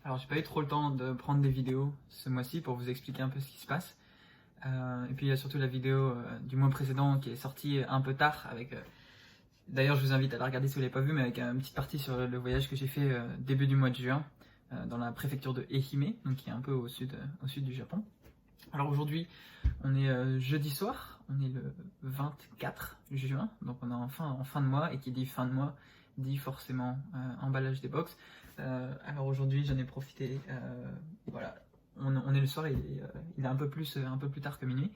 Alors j'ai pas eu trop le temps de prendre des vidéos ce mois-ci pour vous expliquer un peu ce qui se passe. Et puis il y a surtout la vidéo du mois précédent qui est sortie un peu tard avec... D'ailleurs je vous invite à la regarder si vous l'avez pas vue, mais avec une petite partie sur le voyage que j'ai fait début du mois de juin dans la préfecture de Ehime, donc qui est un peu au sud du Japon. Alors aujourd'hui on est jeudi soir, on est le 24 juin, donc on est en fin de mois, et qui dit fin de mois dit forcément emballage des box. Alors aujourd'hui j'en ai profité, voilà, on est le soir, il est un peu plus tard que minuit.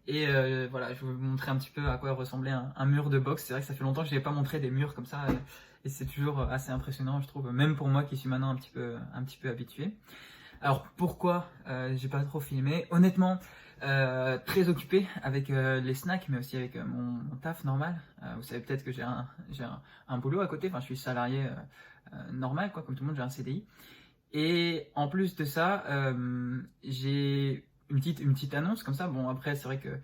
Et voilà, je vais vous montrer un petit peu à quoi ressemblait un mur de box. C'est vrai que ça fait longtemps que je n'avais pas montré des murs comme ça, et c'est toujours assez impressionnant, je trouve, même pour moi qui suis maintenant un petit peu habitué. Alors pourquoi j'ai pas trop filmé? Honnêtement, très occupé avec les snacks, mais aussi avec mon taf normal. Vous savez peut-être que j'ai un boulot à côté, enfin je suis salarié normal, quoi, comme tout le monde, j'ai un CDI. Et en plus de ça, j'ai une petite annonce comme ça. Bon, après, c'est vrai que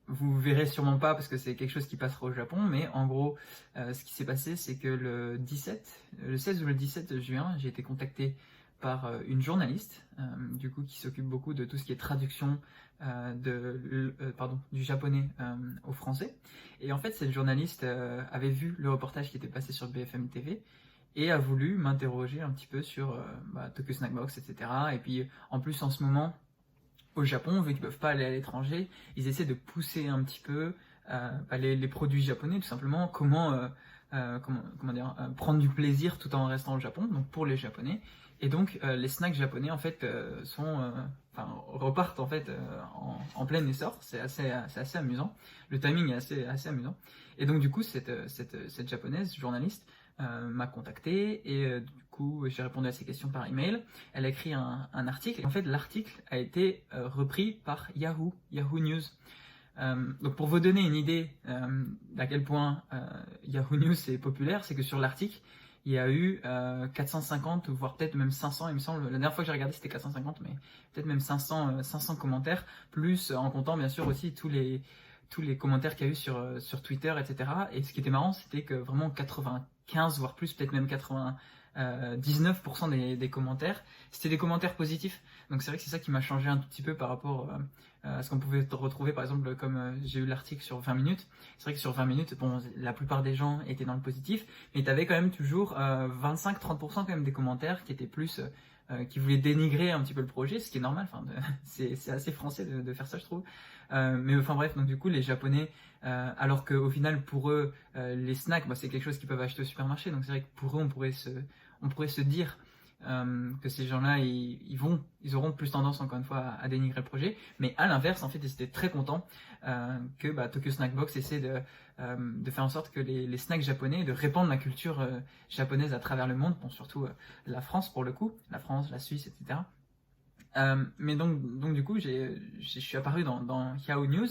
vous verrez sûrement pas parce que c'est quelque chose qui passera au Japon, mais en gros, ce qui s'est passé, c'est que le 16 ou le 17 juin, j'ai été contacté par une journaliste, du coup, qui s'occupe beaucoup de tout ce qui est traduction du japonais au français. Et en fait, cette journaliste avait vu le reportage qui était passé sur BFM TV et a voulu m'interroger un petit peu sur Tokyo Snackbox, etc. Et puis en plus en ce moment, au Japon, vu qu'ils ne peuvent pas aller à l'étranger, ils essaient de pousser un petit peu les produits japonais, tout simplement, comment dire, prendre du plaisir tout en restant au Japon, donc pour les Japonais. Et donc les snacks japonais en fait repartent en fait en plein essor. C'est assez amusant. Le timing est assez amusant. Et donc du coup cette japonaise journaliste m'a contacté, et du coup j'ai répondu à ses questions par email. Elle a écrit un article, et en fait l'article a été repris par Yahoo News. Donc pour vous donner une idée d'à quel point Yahoo News est populaire, c'est que sur l'article il y a eu 450, voire peut-être même 500, il me semble. La dernière fois que j'ai regardé c'était 450, mais peut-être même 500 commentaires, plus en comptant bien sûr aussi tous les commentaires qu'il y a eu sur Twitter, etc. Et ce qui était marrant, c'était que vraiment 95, voire plus, peut-être même 99% des commentaires, c'était des commentaires positifs. Donc c'est vrai que c'est ça qui m'a changé un tout petit peu par rapport à ce qu'on pouvait retrouver, par exemple, comme j'ai eu l'article sur 20 minutes. C'est vrai que sur 20 minutes, bon, la plupart des gens étaient dans le positif, mais tu avais quand même toujours 25-30% quand même des commentaires qui étaient plus... qui voulaient dénigrer un petit peu le projet, ce qui est normal, enfin, c'est assez français de faire ça, je trouve. Mais enfin bref, donc du coup les Japonais, alors qu'au final pour eux les snacks c'est quelque chose qu'ils peuvent acheter au supermarché, donc c'est vrai que pour eux on pourrait se dire que ces gens-là ils auront plus tendance encore une fois à dénigrer le projet, mais à l'inverse en fait ils étaient très contents que Tokyo Snackbox essaie de faire en sorte que les snacks japonais, de répandre la culture japonaise à travers le monde, bon surtout la France pour le coup, la France, la Suisse, etc. Mais donc du coup, je suis apparu dans Yahoo News,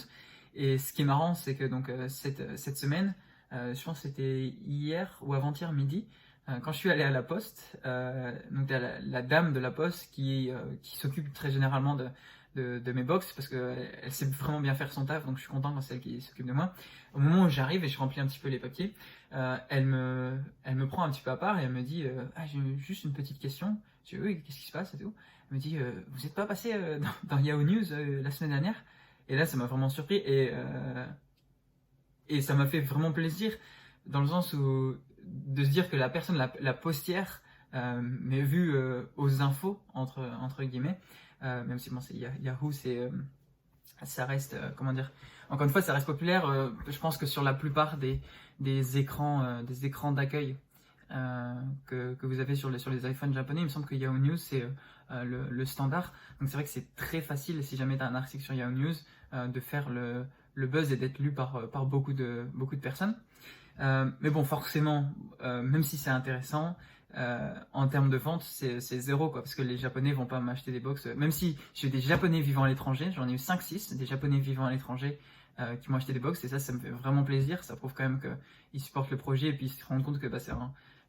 et ce qui est marrant, c'est que donc cette semaine, je pense que c'était hier ou avant-hier midi, quand je suis allé à la poste, donc il y a la dame de la poste qui s'occupe très généralement de mes box, parce qu'elle sait vraiment bien faire son taf, donc je suis content quand c'est elle qui s'occupe de moi. Au moment où j'arrive et je remplis un petit peu les papiers, elle me prend un petit peu à part et elle me dit j'ai juste une petite question. Je dis oui, qu'est-ce qui se passe et tout. Elle me dit vous n'êtes pas passé dans Yahoo News la semaine dernière? Et là ça m'a vraiment surpris, et ça m'a fait vraiment plaisir, dans le sens où de se dire que la personne, la postière, m'ait vu aux infos entre guillemets, même si bon c'est Yahoo, ça reste comment dire, encore une fois ça reste populaire. Je pense que sur la plupart des écrans d'accueil que vous avez sur les iPhones japonais, il me semble que Yahoo News c'est le standard. Donc c'est vrai que c'est très facile, si jamais tu as un article sur Yahoo News, de faire le buzz et d'être lu par beaucoup de personnes. Mais bon, forcément, même si c'est intéressant, en termes de vente, c'est zéro, quoi, parce que les Japonais vont pas m'acheter des box. Même si j'ai des Japonais vivant à l'étranger, j'en ai eu 5-6, des Japonais vivant à l'étranger qui m'ont acheté des box, et ça me fait vraiment plaisir. Ça prouve quand même qu'ils supportent le projet, et puis ils se rendent compte que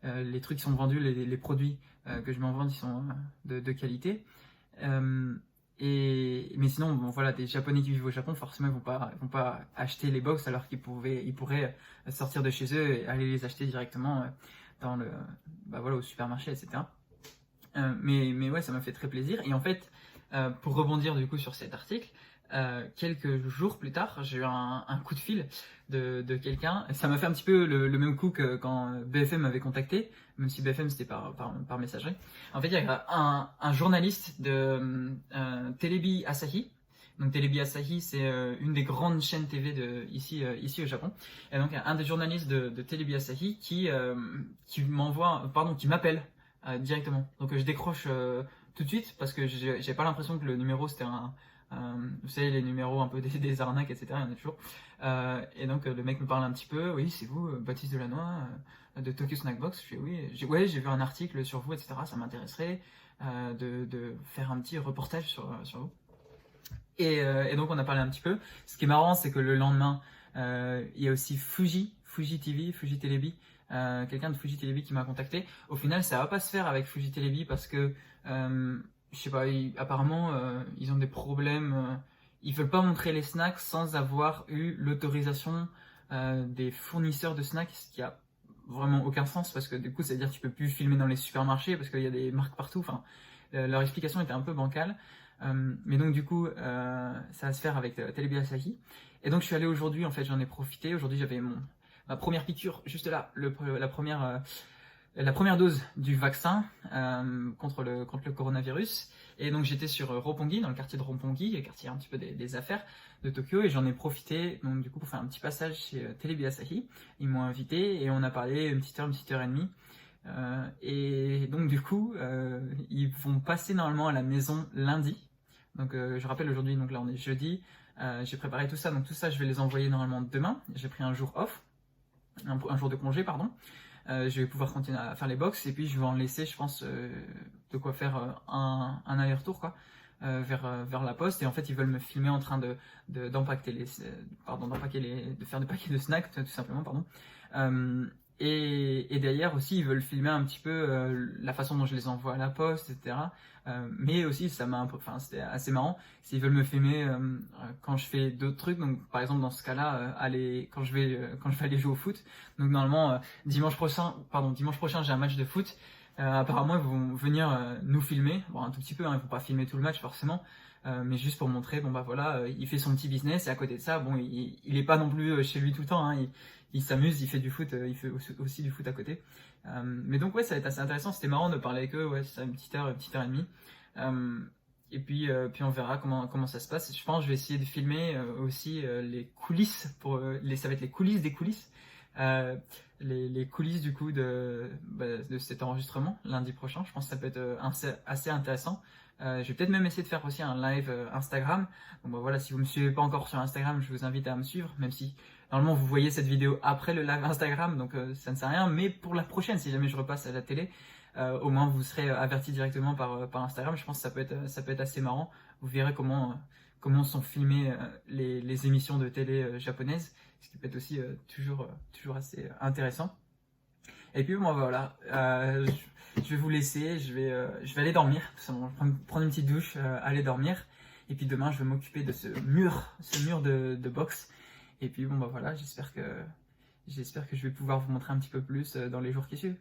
les trucs qui sont vendus, les produits que je m'en vends, ils sont de qualité. Mais sinon, bon, voilà, des Japonais qui vivent au Japon, forcément, ils vont pas acheter les box, alors ils pourraient sortir de chez eux et aller les acheter directement dans voilà, au supermarché, etc. Mais ouais, ça m'a fait très plaisir. Et en fait, pour rebondir du coup sur cet article, quelques jours plus tard, j'ai eu un coup de fil de quelqu'un. Ça m'a fait un petit peu le même coup que quand BFM m'avait contacté, même si BFM c'était par messagerie. En fait, il y a un journaliste de Telebi Asahi. Donc Telebi Asahi, c'est une des grandes chaînes TV ici au Japon. Et donc un des journalistes de Telebi Asahi qui m'appelle directement. Donc je décroche tout de suite parce que j'ai pas l'impression que le numéro c'était vous savez, les numéros un peu des arnaques, etc. Il y en a toujours. Et donc le mec me parle un petit peu. Oui, c'est vous, Baptiste Delannoy, de Tokyo Snackbox. Je fais oui. Ouais, j'ai vu un article sur vous, etc. Ça m'intéresserait de faire un petit reportage sur vous. Et donc on a parlé un petit peu. Ce qui est marrant, c'est que le lendemain, il y a aussi Fuji TV, Fuji Telebi, quelqu'un de Fuji Telebi qui m'a contacté. Au final, ça va pas se faire avec Fuji Telebi parce que je sais pas, apparemment ils ont des problèmes. Ils veulent pas montrer les snacks sans avoir eu l'autorisation des fournisseurs de snacks, ce qui a vraiment aucun sens parce que du coup, ça veut dire que tu peux plus filmer dans les supermarchés parce qu'il y a des marques partout. Enfin, leur explication était un peu bancale. Mais donc du coup, ça va se faire avec Telebi Asahi. Et donc je suis allé aujourd'hui, en fait, j'en ai profité. Aujourd'hui, j'avais ma première piqûre, juste là, la première dose du vaccin contre le coronavirus. Et donc j'étais sur Roppongi, dans le quartier de Roppongi, le quartier un petit peu des affaires de Tokyo, et j'en ai profité donc du coup pour faire un petit passage chez Telebi Asahi. Ils m'ont invité et on a parlé une petite heure et demie. Et donc du coup, ils vont passer normalement à la maison lundi. Donc je rappelle aujourd'hui, donc là on est jeudi. J'ai préparé tout ça, donc tout ça je vais les envoyer normalement demain. J'ai pris un jour off, un jour de congé, pardon. Je vais pouvoir continuer à faire les box et puis je vais en laisser, je pense, de quoi faire un aller-retour quoi, vers la poste. Et en fait, ils veulent me filmer en train d'empaqueter de faire des paquets de snacks, tout simplement, pardon. Et derrière aussi, ils veulent filmer un petit peu la façon dont je les envoie à la poste, etc. Mais aussi, c'était assez marrant. S'ils veulent me filmer quand je fais d'autres trucs, donc par exemple dans ce cas-là, quand je vais aller jouer au foot. Donc normalement, dimanche prochain, j'ai un match de foot. Apparemment, ils vont venir nous filmer. Bon, un tout petit peu, hein, ils vont pas filmer tout le match forcément. Mais juste pour montrer, bon bah voilà, il fait son petit business et à côté de ça, bon, il est pas non plus chez lui tout le temps, hein, il s'amuse, il fait du foot, il fait aussi du foot à côté. Mais donc ouais, ça va être assez intéressant, c'était marrant de parler avec eux, ouais, c'est ça, une petite heure et demie. Et puis on verra comment ça se passe. Je pense que je vais essayer de filmer aussi les coulisses, ça va être les coulisses des coulisses. Les coulisses du coup de cet enregistrement lundi prochain. Je pense que ça peut être assez intéressant. Je vais peut-être même essayer de faire aussi un live Instagram. Donc bah, voilà, si vous me suivez pas encore sur Instagram, je vous invite à me suivre, même si normalement vous voyez cette vidéo après le live Instagram, donc ça ne sert à rien. Mais pour la prochaine, si jamais je repasse à la télé, au moins vous serez averti directement par Instagram. Je pense que ça peut être assez marrant. Vous verrez comment sont filmées les émissions de télé japonaises, ce qui peut être aussi toujours assez intéressant. Et puis bon voilà, je vais vous laisser, je vais aller dormir, tout simplement, prendre une petite douche, aller dormir. Et puis demain je vais m'occuper de ce mur de boxe. Et puis bon bah voilà, j'espère que je vais pouvoir vous montrer un petit peu plus dans les jours qui suivent.